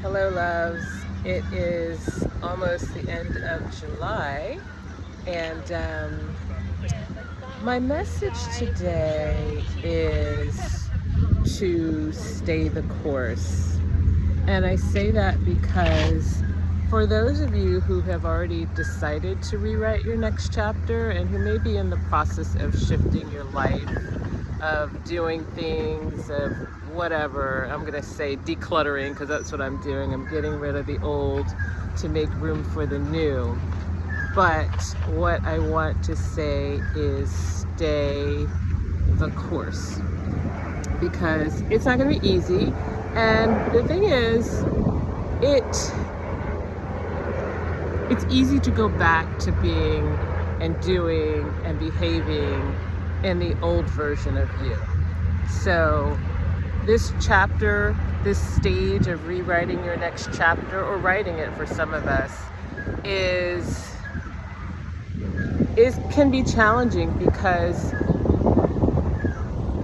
Hello, loves. It is almost the end of July, and my message today is to stay the course. And I say that because for those of you who have already decided to rewrite your next chapter and who may be in the process of shifting your life, of doing things, of whatever, I'm going to say decluttering because that's what I'm doing. I'm getting rid of the old to make room for the new. But what I want to say is stay the course, because it's not going to be easy. And the thing is, it's easy to go back to being and doing and behaving in the old version of you. So this chapter, this stage of rewriting your next chapter, or writing it for some of us, can be challenging because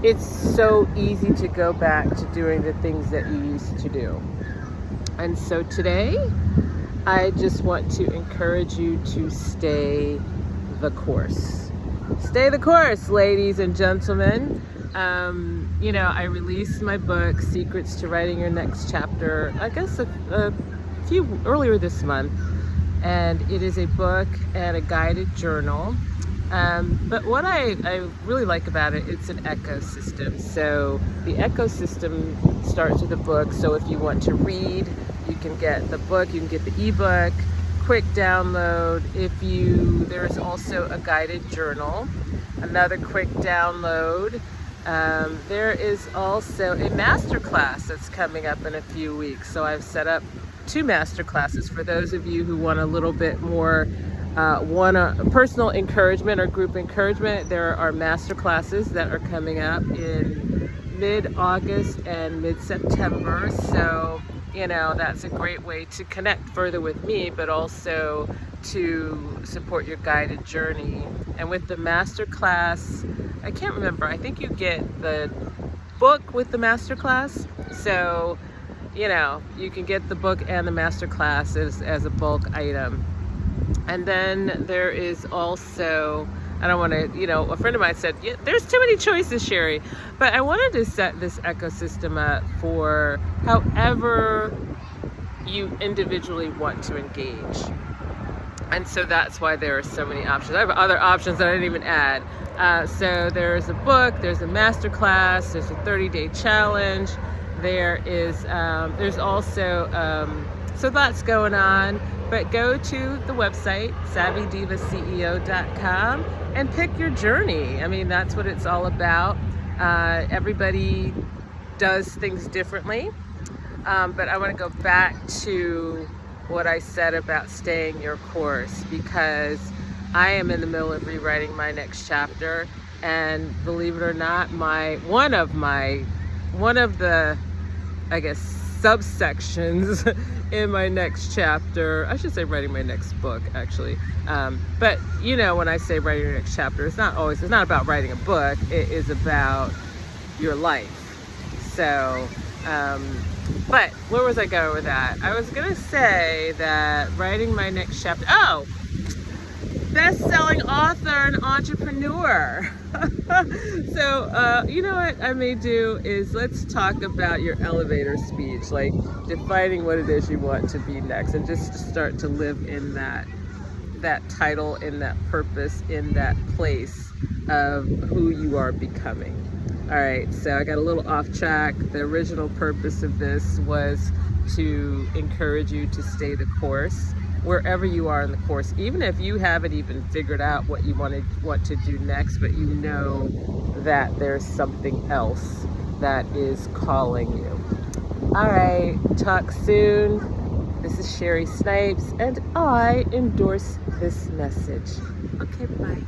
it's so easy to go back to doing the things that you used to do. And so today, I just want to encourage you to stay the course. Stay the course, ladies and gentlemen. I released my book, Secrets to Writing Your Next Chapter, I guess a few earlier this month. And it is a book and a guided journal. But what I really like about it, it's an ecosystem. So the ecosystem starts with a book. So if you want to read, you can get the book, you can get the ebook, quick download. There's also a guided journal, another quick download. There is also a masterclass that's coming up in a few weeks. So I've set up 2 masterclasses for those of you who want a little bit more personal encouragement or group encouragement. There are masterclasses that are coming up in mid-August and mid-September. So, that's a great way to connect further with me, but also to support your guided journey. And with the masterclass, I can't remember, I think you get the book with the masterclass. So, you can get the book and the masterclass as a bulk item. And then there is also, I don't want to, a friend of mine said, yeah, there's too many choices, Sherry. But I wanted to set this ecosystem up for however you individually want to engage. And so that's why there are so many options. I have other options that I didn't even add. So there's a book, there's a masterclass, there's a 30-day challenge. There's also, so that's going on. But go to the website, savvydivaceo.com, and pick your journey. I mean, that's what it's all about. Everybody does things differently. But I want to go back to what I said about staying your course, because I am in the middle of rewriting my next chapter. And believe it or not, one of the, I guess, subsections in my next chapter, I should say writing my next book, actually. But when I say writing your next chapter, it's not about writing a book. It is about your life. So, but where was I going with that? I was going to say that writing my next chapter, best-selling author and entrepreneur. So, you know what I may do is let's talk about your elevator speech, like defining what it is you want to be next, and just to start to live in that title, in that purpose, in that place of who you are becoming. All right, so I got a little off track. The original purpose of this was to encourage you to stay the course wherever you are in the course, even if you haven't even figured out what you want to do next, but you know that there's something else that is calling you. All right, talk soon. This is Sherry Snipes, and I endorse this message. Okay, bye.